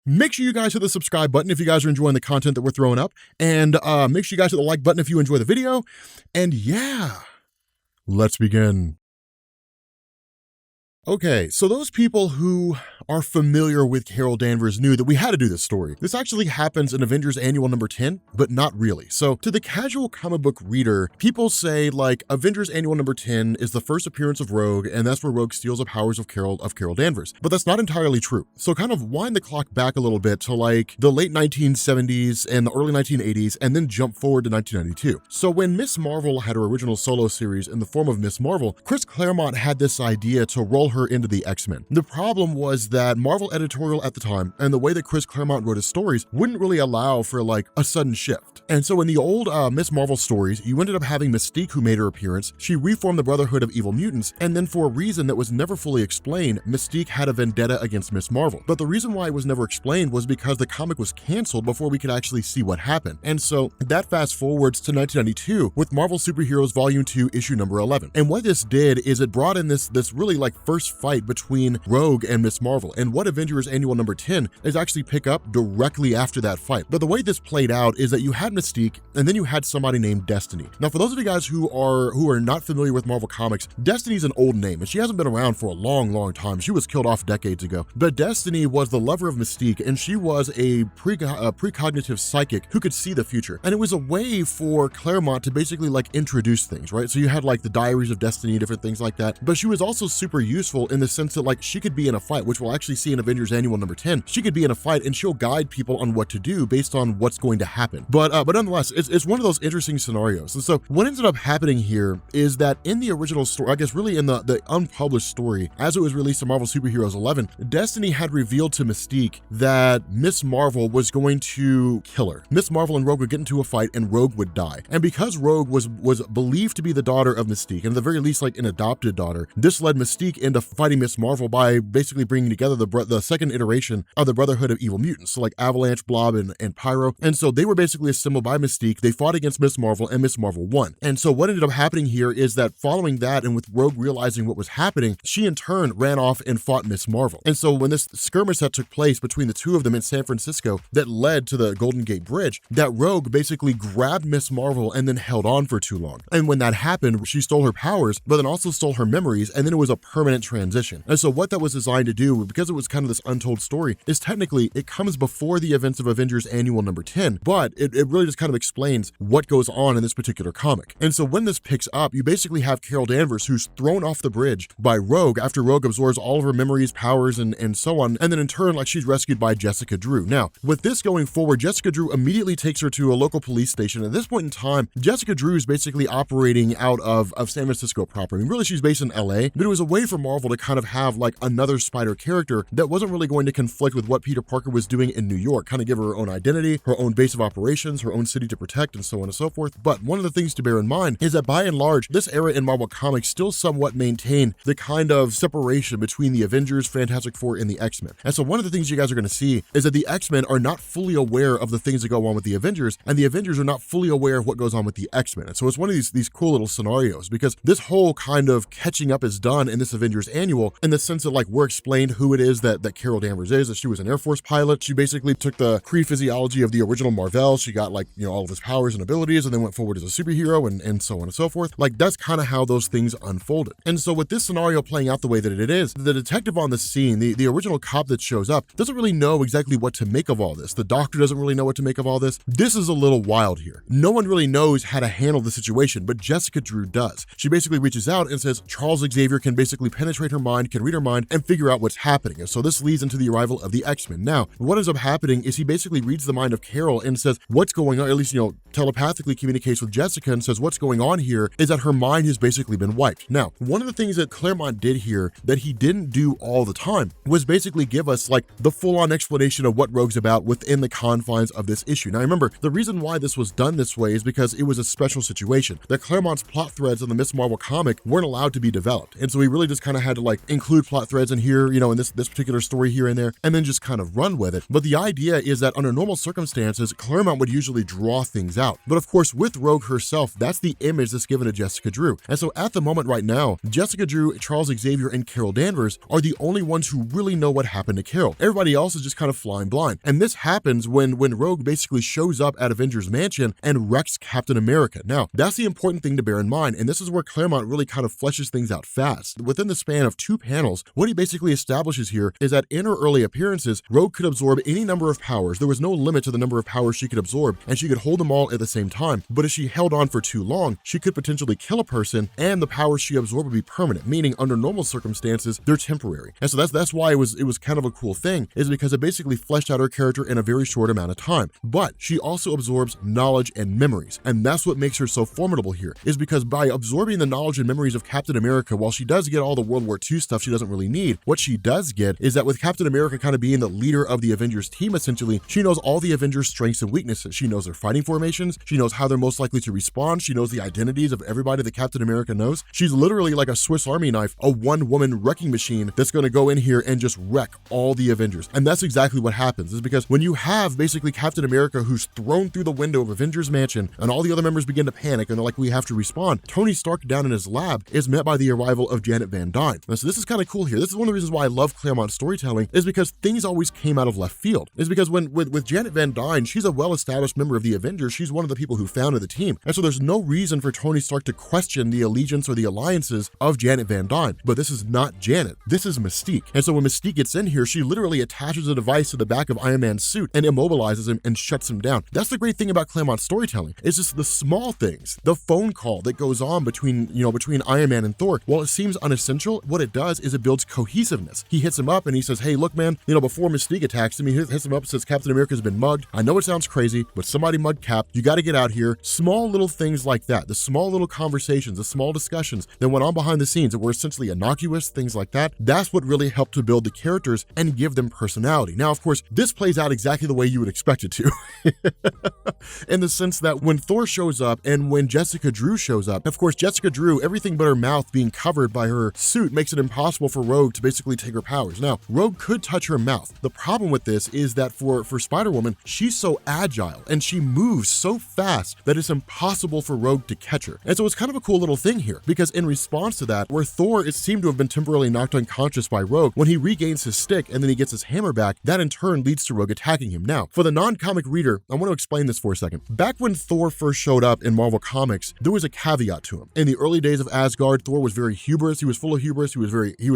Make sure you guys hit the subscribe button if you guys are enjoying the content that we're throwing up. And make sure you guys hit the like button if you enjoy the video. And yeah, let's begin. Okay, so those people who are familiar with Carol Danvers knew that we had to do this story. This actually happens in Avengers Annual number 10, but not really. So to the casual comic book reader, people say like Avengers Annual number 10 is the first appearance of Rogue, and that's where Rogue steals the powers of Carol Danvers. But that's not entirely true. So kind of wind the clock back a little bit to like the late 1970s and the early 1980s, and then jump forward to 1992. So when Miss Marvel had her original solo series in the form of Miss Marvel, Chris Claremont had this idea to roll her into the X-Men. The problem was that Marvel editorial at the time and the way that Chris Claremont wrote his stories wouldn't really allow for like a sudden shift. And so in the old Miss Marvel stories, you ended up having Mystique, who made her appearance. She reformed the Brotherhood of Evil Mutants, and then for a reason that was never fully explained, Mystique had a vendetta against Miss Marvel. But the reason why it was never explained was because the comic was canceled before we could actually see what happened. And so that fast forwards to 1992 with Marvel Superheroes Volume 2, issue number 11. And what this did is it brought in this really like first fight between Rogue and Miss Marvel, and what Avengers Annual number 10 is actually pick up directly after that fight. But the way this played out is that you had Mystique, and then you had somebody named Destiny. Now, for those of you guys who are not familiar with Marvel Comics, Destiny's an old name, and she hasn't been around for a long time. She was killed off decades ago. But Destiny was the lover of Mystique, and she was a precognitive psychic who could see the future. And it was a way for Claremont to basically like introduce things, right? So you had like the Diaries of Destiny, different things like that. But she was also super useful in the sense that like she could be in a fight, which we'll actually see in Avengers Annual number 10. She could be in a fight and she'll guide people on what to do based on what's going to happen. But nonetheless, it's one of those interesting scenarios. And so what ended up happening here is that in the original story, I guess really in the unpublished story, as it was released in Marvel Superheroes 11, Destiny had revealed to Mystique that Miss Marvel was going to kill her. Miss Marvel and Rogue would get into a fight and Rogue would die. And because Rogue was believed to be the daughter of Mystique, and at the very least like an adopted daughter, this led Mystique into fighting Miss Marvel by basically bringing together the second iteration of the Brotherhood of Evil Mutants, so like Avalanche, Blob, and Pyro. And so they were basically assembled by Mystique. They fought against Miss Marvel, and Miss Marvel won. And so what ended up happening here is that following that, and with Rogue realizing what was happening, she in turn ran off and fought Miss Marvel. And so when this skirmish that took place between the two of them in San Francisco that led to the Golden Gate Bridge, that Rogue basically grabbed Miss Marvel and then held on for too long. And when that happened, she stole her powers, but then also stole her memories, and then it was a permanent transition. And so what that was designed to do, because it was kind of this untold story, is technically it comes before the events of Avengers Annual number 10, but it really just kind of explains what goes on in this particular comic. And so when this picks up, you basically have Carol Danvers, who's thrown off the bridge by Rogue after Rogue absorbs all of her memories, powers, and so on, and then in turn, like, she's rescued by Jessica Drew. Now, with this going forward, Jessica Drew immediately takes her to a local police station. At this point in time, Jessica Drew is basically operating out of San Francisco proper. I mean, really, she's based in LA, but it was a way for Marvel to kind of have like another Spider character that wasn't really going to conflict with what Peter Parker was doing in New York, kind of give her own identity, her own base of operations, her own city to protect, and so on and so forth. But one of the things to bear in mind is that by and large, this era in Marvel Comics still somewhat maintain the kind of separation between the Avengers, Fantastic Four, and the X-Men. And so one of the things you guys are going to see is that the X-Men are not fully aware of the things that go on with the Avengers, and the Avengers are not fully aware of what goes on with the X-Men. And so it's one of these cool little scenarios, because this whole kind of catching up is done in this Avengers Annual in the sense that like we're explained who it is that Carol Danvers is, that she was an Air Force pilot. She basically took the Kree physiology of the original Marvel. She got like, you know, all of his powers and abilities, and then went forward as a superhero and so on and so forth. Like that's kind of how those things unfolded. And so with this scenario playing out the way that it is, the detective on the scene, the original cop that shows up, doesn't really know exactly what to make of all this. The doctor doesn't really know what to make of all this. This is a little wild here. No one really knows how to handle the situation, but Jessica Drew does. She basically reaches out and says Charles Xavier can basically penetrate her mind, can read her mind, and figure out what's happening. And so this leads into the arrival of the X-Men. Now, what ends up happening is he basically reads the mind of Carol and says what's going on, at least, you know, telepathically communicates with Jessica and says what's going on here is that her mind has basically been wiped. Now, one of the things that Claremont did here that he didn't do all the time was basically give us like the full-on explanation of what Rogue's about within the confines of this issue. Now, remember, the reason why this was done this way is because it was a special situation. That Claremont's plot threads in the Miss Marvel comic weren't allowed to be developed. And so he really just kind of had to like include plot threads in here, you know, in this particular story here and there, and then just kind of run with it. But the idea is that under normal circumstances, Claremont would usually draw things out. But of course, with Rogue herself, that's the image that's given to Jessica Drew. And so at the moment right now, Jessica Drew, Charles Xavier, and Carol Danvers are the only ones who really know what happened to Carol. Everybody else is just kind of flying blind. And this happens when Rogue basically shows up at Avengers Mansion and wrecks Captain America. Now, that's the important thing to bear in mind, and this is where Claremont really kind of fleshes things out fast. Within the span of 2 panels, what he basically establishes here is that in her early appearances, Rogue could absorb any number of powers. There was no limit to the number of powers she could absorb, and she could hold them all at the same time. But if she held on for too long, she could potentially kill a person, and the powers she absorbed would be permanent, meaning under normal circumstances, they're temporary. And so that's why it was kind of a cool thing, is because it basically fleshed out her character in a very short amount of time. But she also absorbs knowledge and memories, and that's what makes her so formidable here, is because by absorbing the knowledge and memories of Captain America, while she does get all the World War II stuff she doesn't really need, what she does get is that with Captain America kind of being the leader of the Avengers team, essentially, she knows all the Avengers' strengths and weaknesses. She knows their fighting formations, she knows how they're most likely to respond, she knows the identities of everybody that Captain America knows. She's literally like a Swiss Army knife, a one-woman wrecking machine that's going to go in here and just wreck all the Avengers. And that's exactly what happens, is because when you have basically Captain America who's thrown through the window of Avengers Mansion and all the other members begin to panic and they're like, we have to respond, Tony Stark down in his lab is met by the arrival of Janet Van Dyne. Now, so this is kind of cool here. This is one of the reasons why I love Claremont storytelling, is because things always came out of left field. Is because with Janet Van Dyne, she's a well-established member of the Avengers. She's one of the people who founded the team. And so there's no reason for Tony Stark to question the allegiance or the alliances of Janet Van Dyne. But this is not Janet. This is Mystique. And so when Mystique gets in here, she literally attaches a device to the back of Iron Man's suit and immobilizes him and shuts him down. That's the great thing about Claremont storytelling. It's just the small things. The phone call that goes on between Iron Man and Thor. While it seems unessential, what it does is it builds cohesiveness. He hits him up and he says, hey, look, man, before Mystique attacks him, he hits him up and says, Captain America's been mugged. I know it sounds crazy, but somebody mugged Cap. You got to get out here. Small little things like that, the small little conversations, the small discussions that went on behind the scenes that were essentially innocuous, things like that. That's what really helped to build the characters and give them personality. Now, of course, this plays out exactly the way you would expect it to. In the sense that when Thor shows up and when Jessica Drew shows up, of course, Jessica Drew, everything but her mouth being covered by her suit makes it impossible for Rogue to basically take her powers. Now, Rogue could touch her mouth. The problem with this is that for Spider-Woman, she's so agile and she moves so fast that it's impossible for Rogue to catch her. And so it's kind of a cool little thing here, because in response to that, where Thor is seemed to have been temporarily knocked unconscious by Rogue, when he regains his stick and then he gets his hammer back, that in turn leads to Rogue attacking him. Now, for the non-comic reader, I want to explain this for a second. Back when Thor first showed up in Marvel Comics, there was a caveat to him. In the early days of Asgard, Thor was very hubris. He was full of hubris. He was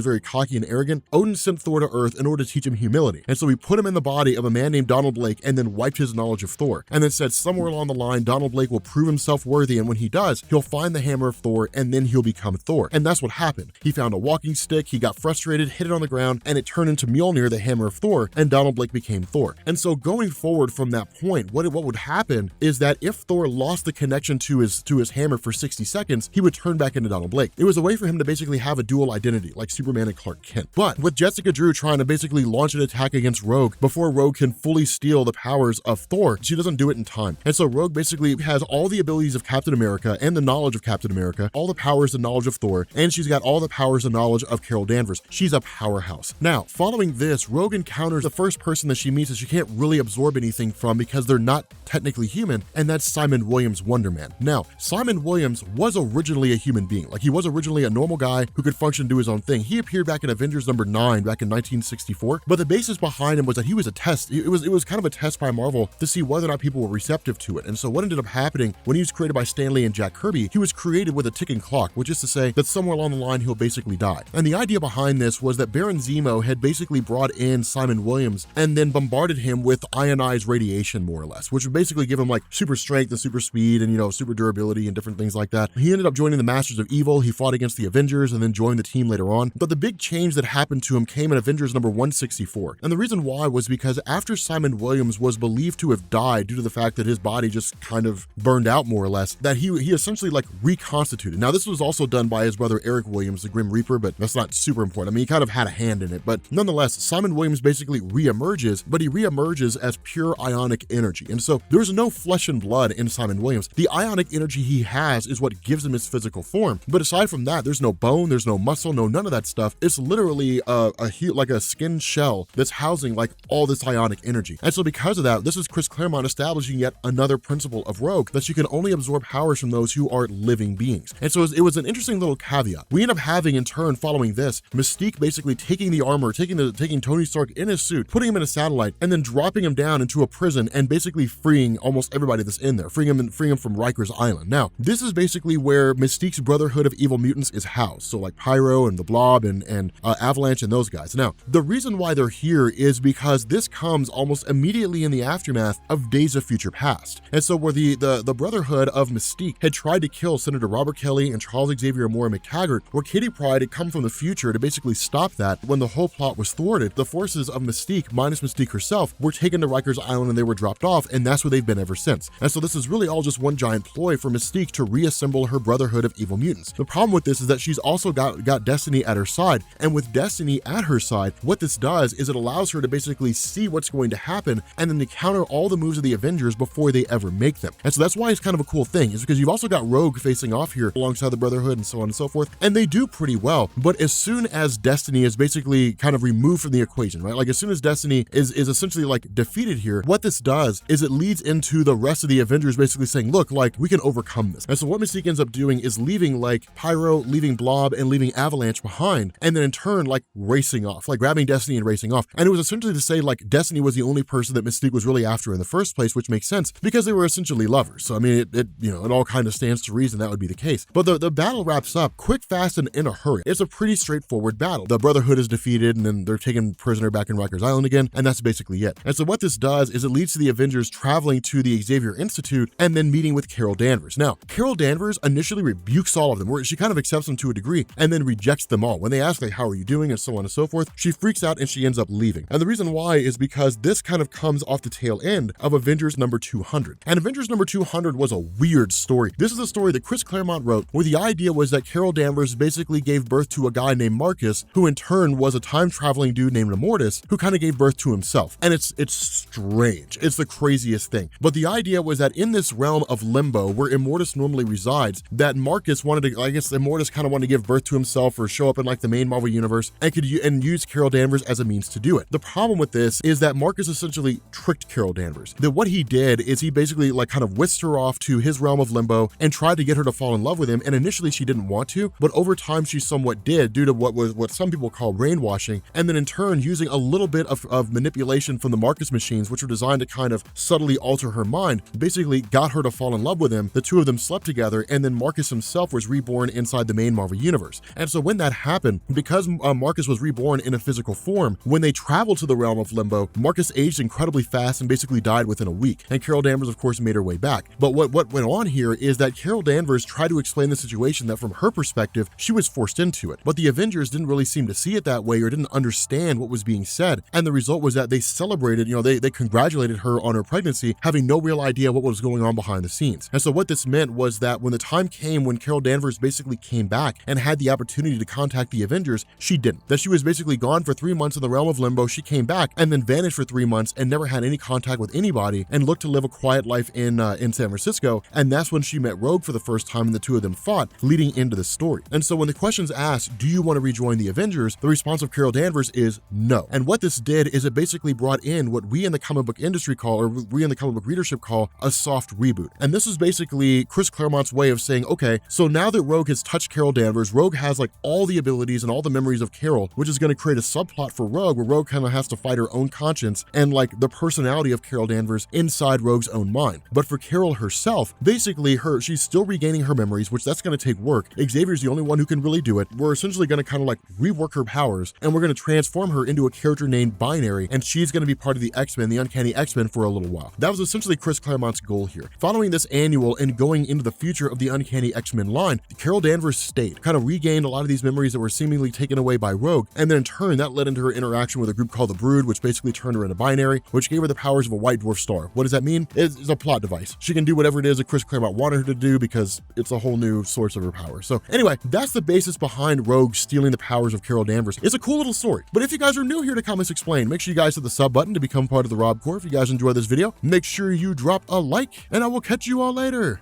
very cocky and arrogant. Odin sent Thor to Earth in order to teach him humility. And so he put him in the body of a man named Donald Blake and then wiped his knowledge of Thor. And then said somewhere along the line, Donald Blake will prove himself worthy, and when he does, he'll find the hammer of Thor and then he'll become Thor. And that's what happened. He found a walking stick, he got frustrated, hit it on the ground, and it turned into Mjolnir, the hammer of Thor, and Donald Blake became Thor. And so going forward from that point, what would happen is that if Thor lost the connection to his hammer for 60 seconds, he would turn back into Donald Blake. It was a way for him to basically have a dual identity, like Superman and Clark Kent. But with Jessica Drew trying to basically launch an attack against Rogue before Rogue can fully steal the powers of Thor, she doesn't do it in time. And so Rogue basically has all the abilities of Captain America and the knowledge of Captain America, all the powers and knowledge of Thor, and she's got all the powers and knowledge of Carol Danvers. She's a powerhouse. Now, following this, Rogue encounters the first person that she meets that she can't really absorb anything from because they're not technically human, and that's Simon Williams, Wonder Man. Now, Simon Williams was originally a human being. Like, he was originally a normal guy who could function and do his own thing. He appeared back in Avengers number 9 back in 1964, but the basis behind him was that he was a test. It was kind of a test by Marvel to see whether or not people were receptive to it. And so what ended up happening when he was created by Stan Lee and Jack Kirby, he was created with a ticking clock, which is to say that somewhere along the line he'll basically die. And the idea behind this was that Baron Zemo had basically brought in Simon Williams and then bombarded him with ionized radiation, more or less, which would basically give him like super strength and super speed and, super durability and different things like that. He ended up joining the Masters of Evil. He fought against the Avengers and then joined the team later on. But the big change that happened to him came in Avengers number 164. And the reason why was because after Simon Williams was believed to have died due to the fact that his body just kind of burned out, more or less, that he essentially like reconstituted. Now, this was also done by his brother Eric Williams, the Grim Reaper, but that's not super important. I mean, he kind of had a hand in it, but nonetheless, Simon Williams basically reemerges, but he reemerges as pure ionic energy. And so there's no flesh and blood in Simon Williams. The ionic energy he has is what gives him his physical form. But aside from that, there's no bone, there's no muscle, none of that stuff. It's literally like a skin shell that's housing like all this ionic energy. And so because of that, this is Chris Claremont establishing yet another another principle of Rogue, that she can only absorb powers from those who are living beings. And so it was an interesting little caveat. We end up having, in turn, following this, Mystique basically taking the armor, taking Tony Stark in his suit, putting him in a satellite, and then dropping him down into a prison and basically freeing almost everybody that's in there, freeing him from Riker's Island. Now, this is basically where Mystique's Brotherhood of Evil Mutants is housed. So like Pyro and the Blob and Avalanche and those guys. Now, the reason why they're here is because this comes almost immediately in the aftermath of Days of Future Past. And so where the Brotherhood of Mystique had tried to kill Senator Robert Kelly and Charles Xavier Moore McTaggart, where Kitty Pryde had come from the future to basically stop that, when the whole plot was thwarted, the forces of Mystique, minus Mystique herself, were taken to Riker's Island and they were dropped off, and that's where they've been ever since. And so this is really all just one giant ploy for Mystique to reassemble her Brotherhood of Evil Mutants. The problem with this is that she's also got Destiny at her side, and with Destiny at her side, what this does is it allows her to basically see what's going to happen and then to counter all the moves of the Avengers before they ever make them. And so that's why it's kind of a cool thing, is because you've also got Rogue facing off here alongside the Brotherhood and so on and so forth, and they do pretty well. But as soon as Destiny is basically kind of removed from the equation, right? Like as soon as Destiny is essentially like defeated here, what this does is it leads into the rest of the Avengers basically saying, look, like we can overcome this. And so what Mystique ends up doing is leaving like Pyro, leaving Blob, and leaving Avalanche behind, and then in turn like racing off, like grabbing Destiny and racing off. And it was essentially to say like Destiny was the only person that Mystique was really after in the first place, which makes sense because they were essentially lovers. So I mean, it all kind of stands to reason that would be the case. But the battle wraps up quick, fast, and in a hurry. It's a pretty straightforward battle. The Brotherhood is defeated, and then they're taken prisoner back in Riker's Island again, and that's basically it. And so what this does is it leads to the Avengers traveling to the Xavier Institute and then meeting with Carol Danvers. Now, Carol Danvers initially rebukes all of them, where she kind of accepts them to a degree, and then rejects them all. When they ask, like, how are you doing, and so on and so forth, she freaks out and she ends up leaving. And the reason why is because this kind of comes off the tail end of Avengers number 200. And Avengers number 200 was a weird story. This is a story that Chris Claremont wrote, where the idea was that Carol Danvers basically gave birth to a guy named Marcus, who in turn was a time-traveling dude named Immortus, who kind of gave birth to himself. And it's strange. It's the craziest thing. But the idea was that in this realm of limbo, where Immortus normally resides, that Marcus wanted to, I guess Immortus kind of wanted to give birth to himself or show up in like the main Marvel universe and use Carol Danvers as a means to do it. The problem with this is that Marcus essentially tricked Carol Danvers. That what he did is he basically like kind of whisked her off to his realm of limbo and tried to get her to fall in love with him. And initially she didn't want to, but over time she somewhat did, due to what some people call brainwashing, and then in turn using a little bit of manipulation from the Marcus machines, which were designed to kind of subtly alter her mind, basically got her to fall in love with him. The two of them slept together, and then Marcus himself was reborn inside the main Marvel universe. And so when that happened, because Marcus was reborn in a physical form, when they traveled to the realm of limbo, Marcus aged incredibly fast and basically died within a week. And Carol Danvers, of course, made her way back. But what went on here is that Carol Danvers tried to explain the situation, that from her perspective, she was forced into it. But the Avengers didn't really seem to see it that way, or didn't understand what was being said. And the result was that they celebrated, they congratulated her on her pregnancy, having no real idea what was going on behind the scenes. And so what this meant was that when the time came when Carol Danvers basically came back and had the opportunity to contact the Avengers, she didn't. That she was basically gone for 3 months in the realm of limbo. She came back and then vanished for 3 months and never had any contact with anybody, and looked to live a quiet life in San Francisco. And that's when she met Rogue for the first time, and the two of them fought, leading into the story. And so when the question's asked, do you want to rejoin the Avengers, the response of Carol Danvers is no. And what this did is it basically brought in what we in the comic book industry call, or we in the comic book readership call, a soft reboot. And this is basically Chris Claremont's way of saying, okay, so now that Rogue has touched Carol Danvers, Rogue has like all the abilities and all the memories of Carol, which is going to create a subplot for Rogue, where Rogue kind of has to fight her own conscience and like the personality of Carol Danvers inside Rogue's own mind. But for Carol herself, basically she's still regaining her memories, which that's going to take work. Xavier's the only one who can really do it. We're essentially going to kind of like rework her powers, and we're going to transform her into a character named Binary, and she's going to be part of the X-Men, the Uncanny X-Men, for a little while. That was essentially Chris Claremont's goal here. Following this annual and going into the future of the Uncanny X-Men line, Carol Danvers stayed, kind of regained a lot of these memories that were seemingly taken away by Rogue, and then in turn that led into her interaction with a group called the Brood, which basically turned her into Binary, which gave her the powers of a white dwarf star. What does that mean? It's a plot device. She can do whatever it is that Chris Claremont wanted her to do, because it's a whole new source of her power. So anyway, that's the basis behind Rogue stealing the powers of Carol Danvers. It's a cool little story. But if you guys are new here to Comics Explained, make sure you guys hit the sub button to become part of the Rob Corps. If you guys enjoyed this video, make sure you drop a like, and I will catch you all later.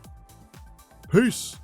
Peace.